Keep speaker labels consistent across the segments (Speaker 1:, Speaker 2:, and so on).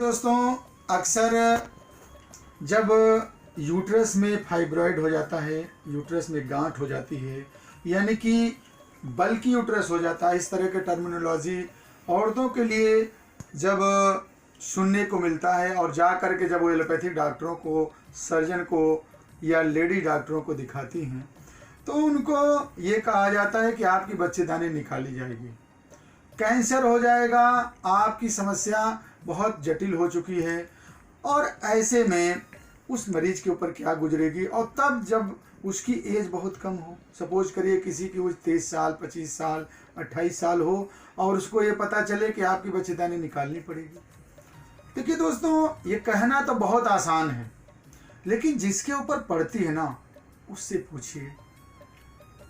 Speaker 1: दोस्तों, अक्सर जब यूट्रस में फाइब्रॉइड हो जाता है, यूट्रस में गांठ हो जाती है, यानी कि बल्कि यूट्रस हो जाता है, इस तरह के टर्मिनोलॉजी औरतों के लिए जब सुनने को मिलता है और जा कर के जब वो एलोपैथिक डॉक्टरों को, सर्जन को या लेडी डॉक्टरों को दिखाती हैं तो उनको ये कहा जाता है कि आपकी बच्चेदानी निकाली जाएगी, कैंसर हो जाएगा, आपकी समस्या बहुत जटिल हो चुकी है। और ऐसे में उस मरीज के ऊपर क्या गुजरेगी। और तब जब उसकी एज बहुत कम हो, सपोज करिए किसी की उस 23 साल, 25 साल, 28 साल हो और उसको ये पता चले कि आपकी बच्चेदानी निकालनी पड़ेगी। देखिए दोस्तों, ये कहना तो बहुत आसान है, लेकिन जिसके ऊपर पड़ती है ना, उससे पूछिए।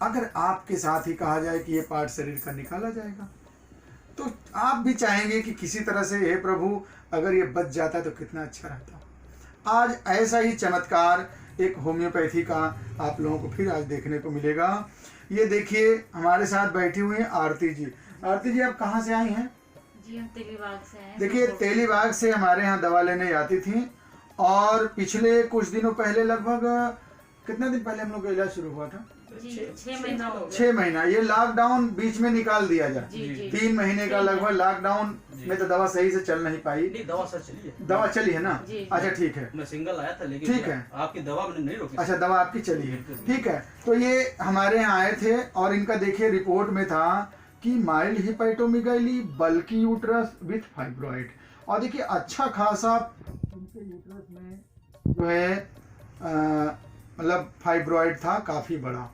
Speaker 1: अगर आपके साथ ही कहा जाए कि ये पार्ट शरीर का निकाला जाएगा तो आप भी चाहेंगे कि किसी तरह से, हे प्रभु, अगर ये बच जाता तो कितना अच्छा रहता। आज ऐसा ही चमत्कार एक होम्योपैथी का आप लोगों को फिर आज देखने को मिलेगा। ये देखिए, हमारे साथ बैठी हुई हैं आरती जी। आरती जी, आप कहाँ से आई हैं?
Speaker 2: जी, हम तेलीबाग से हैं।
Speaker 1: देखिए, तेलीबाग से हमारे यहाँ दवा लेने आती थी और पिछले कुछ दिनों पहले, लगभग कितने दिन पहले हम लोग का इलाज शुरू हुआ था? 6 महीना। ये लॉकडाउन बीच में निकाल दिया जाए, 3 महीने का लगभग लॉकडाउन में तो दवा सही से चल नहीं पाई।
Speaker 3: दवा सर चली है,
Speaker 1: दवा चली है ना? अच्छा, ठीक है।
Speaker 3: मैं सिंगल आया था, लेकिन
Speaker 1: ठीक है,
Speaker 3: आपकी दवा मैंने नहीं रोकी।
Speaker 1: अच्छा, दवा आपकी चली है, ठीक है। तो ये हमारे यहाँ आए थे और इनका देखिए रिपोर्ट में था कि माइल्ड हिपैटोमेगाली, बल्कि यूट्रस विथ फाइब्रॉइड। और देखिए अच्छा खासा इनके यूट्रस में जो है मतलब फाइब्रॉइड था, काफी बड़ा।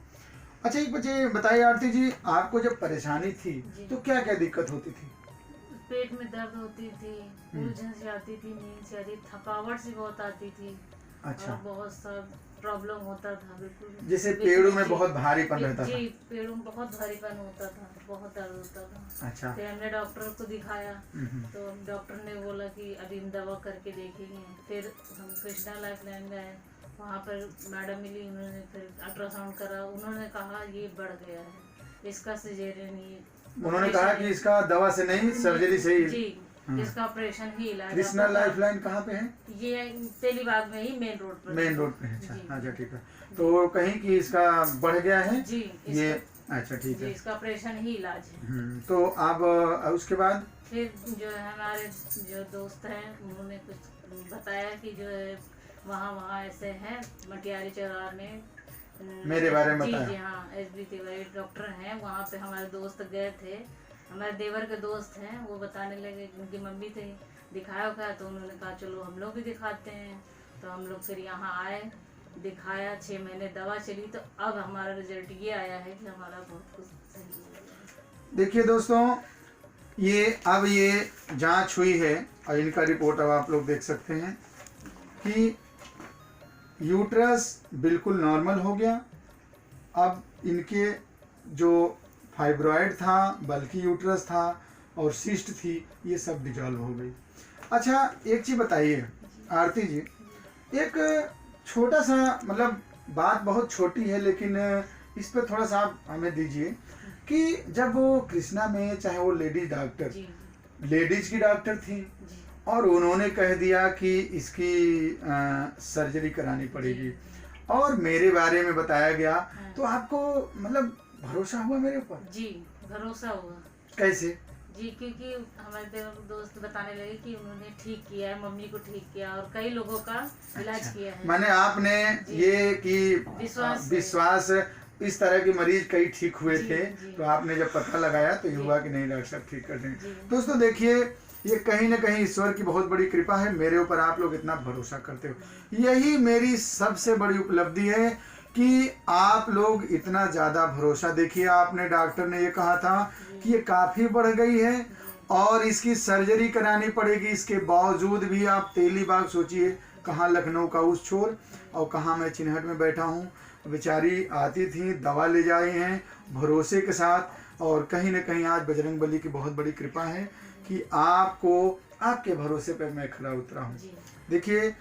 Speaker 1: अच्छा, एक बच्चे बताइए आरती जी, आपको जब परेशानी थी तो क्या क्या दिक्कत होती थी?
Speaker 2: पेट में दर्द होती थी, उलझन सी आती थी, नींद सी आती, थकावट सी बहुत आती थी। अच्छा। और बहुत सा प्रॉब्लम होता था, बिल्कुल
Speaker 1: जैसे पेड़ों में बहुत भारीपन रहता था।
Speaker 2: जी, पेड़ों में बहुत भारीपन होता था, बहुत दर्द होता था।
Speaker 1: अच्छा।
Speaker 2: फिर हमने डॉक्टर को दिखाया तो डॉक्टर ने बोला कि अभी हम दवा करके देखेंगे। फिर हम कृष्णा लाइफलाइन गए, वहाँ पर मैडम मिली, उन्होंने फिर अल्ट्रासाउंड करा, उन्होंने कहा ये बढ़ गया है, इसका सिजेरियन ही।
Speaker 1: उन्होंने कहा कि इसका दवा से नहीं, सर्जरी से ही।
Speaker 2: जी, इसका ऑपरेशन ही इलाज।
Speaker 1: कृष्णा लाइफलाइन कहाँ पे है?
Speaker 2: ये तेलीबाग में ही, मेन रोड पर।
Speaker 1: मेन रोड पे है। अच्छा, ठीक है। तो कहीं कि इसका बढ़ गया है
Speaker 2: जी,
Speaker 1: ये। अच्छा, ठीक है।
Speaker 2: इसका ऑपरेशन ही इलाज है।
Speaker 1: तो आप उसके बाद
Speaker 2: फिर जो है हमारे जो दोस्त हैं, उन्होंने कुछ बताया कि जो है वहाँ ऐसे हैं मटियारी चौराहा में,
Speaker 1: मेरे बारे में बताया।
Speaker 2: जी हाँ, SB तिवारी डॉक्टर हैं, वहाँ पे हमारे दोस्त गए थे, हमारे देवर के दोस्त हैं, वो बताने लगे, उनकी मम्मी थे, दिखाया उखाया तो उन्होंने कहा चलो हम लोग भी दिखाते हैं। तो हम लोग फिर यहाँ आए, दिखाया, 6 महीने दवा चली, तो अब हमारा रिजल्ट ये आया है कि हमारा बहुत कुछ सही हो गया।
Speaker 1: देखिए दोस्तों, अब ये जांच हुई है और इनका रिपोर्ट अब आप लोग देख सकते हैं कि यूट्रस बिल्कुल नॉर्मल हो गया। अब इनके जो फाइब्रॉइड था, बल्कि यूट्रस था और सिस्ट थी, ये सब डिजॉल्व हो गई। अच्छा, एक चीज़ बताइए आरती जी, एक छोटा सा, मतलब बात बहुत छोटी है लेकिन इस पर थोड़ा सा आप हमें दीजिए कि जब वो कृष्णा में, चाहे वो लेडीज डॉक्टर, लेडीज की डॉक्टर थी और उन्होंने कह दिया कि इसकी सर्जरी करानी पड़ेगी और मेरे बारे में बताया गया, तो आपको मतलब भरोसा हुआ मेरे ऊपर?
Speaker 2: जी, भरोसा हुआ।
Speaker 1: कैसे?
Speaker 2: जी, क्योंकि हमारे दोस्त बताने लगे कि उन्होंने ठीक किया है, मम्मी को ठीक किया और कई लोगों का इलाज किया है।
Speaker 1: माने आपने ये कि विश्वास, इस तरह के मरीज कई ठीक हुए थे, तो आपने जब पता लगाया तो ये हुआ कि नहीं, डॉक्टर साहब ठीक कर देंगे। दोस्तों देखिए, ये कहीं ना कहीं ईश्वर की बहुत बड़ी कृपा है, मेरे ऊपर आप लोग इतना भरोसा करते हो। यही मेरी सबसे बड़ी उपलब्धि है कि आप लोग इतना ज़्यादा भरोसा। देखिए, आपने, डॉक्टर ने ये कहा था कि ये काफ़ी बढ़ गई है और इसकी सर्जरी करानी पड़ेगी, इसके बावजूद भी आप तेलीबाग, सोचिए कहाँ, लखनऊ का उस छोर और कहाँ मैं चिन्हट में बैठा हूँ। बेचारी आती थी, दवा ले जाए हैं भरोसे के साथ, और कहीं ना कहीं आज बजरंग बली की बहुत बड़ी कृपा है कि आपको, आपके भरोसे पर मैं खरा उतरा हूँ। देखिए,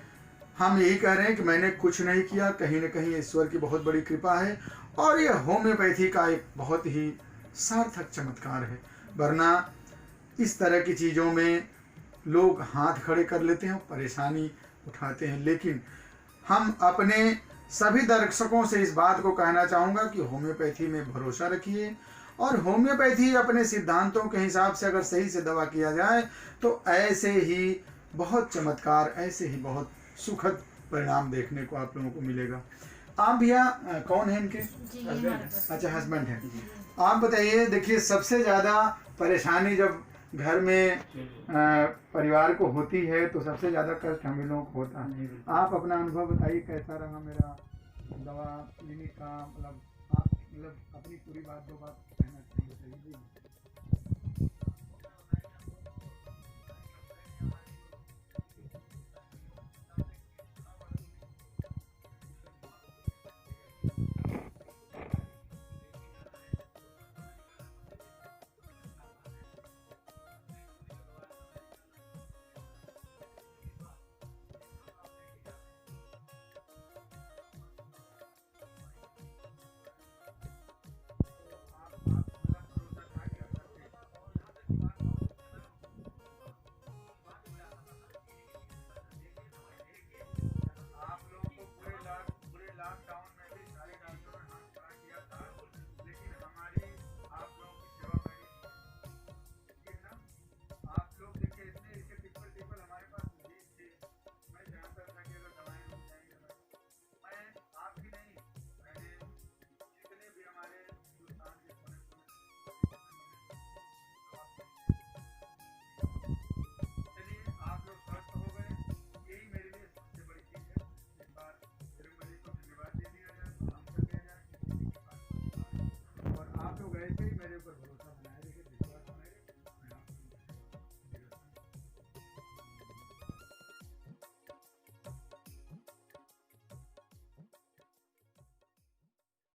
Speaker 1: हम यही कह रहे हैं कि मैंने कुछ नहीं किया, कहीं ना कहीं ईश्वर की बहुत बड़ी कृपा है और ये होम्योपैथी का एक बहुत ही सार्थक चमत्कार है। वरना इस तरह की चीज़ों में लोग हाथ खड़े कर लेते हैं, परेशानी उठाते हैं। लेकिन हम अपने सभी दर्शकों से इस बात को कहना चाहूँगा कि होम्योपैथी में भरोसा रखिए, और होम्योपैथी अपने सिद्धांतों के हिसाब से अगर सही से दवा किया जाए तो ऐसे ही बहुत चमत्कार, ऐसे ही बहुत सुखद परिणाम देखने को आप लोगों को मिलेगा। आप भैया कौन है इनके?
Speaker 2: जी ये हमारे पास।
Speaker 1: अच्छा, हस्बैंड है। आप बताइए, देखिए सबसे ज़्यादा परेशानी जब घर में परिवार को होती है तो सबसे ज़्यादा कष्ट हम लोगों को होता है। आप अपना अनुभव बताइए, कैसा रहा मेरा दवा क्लिनिक का, मतलब आप मतलब अपनी पूरी बात 2 बात कहना चाहिए।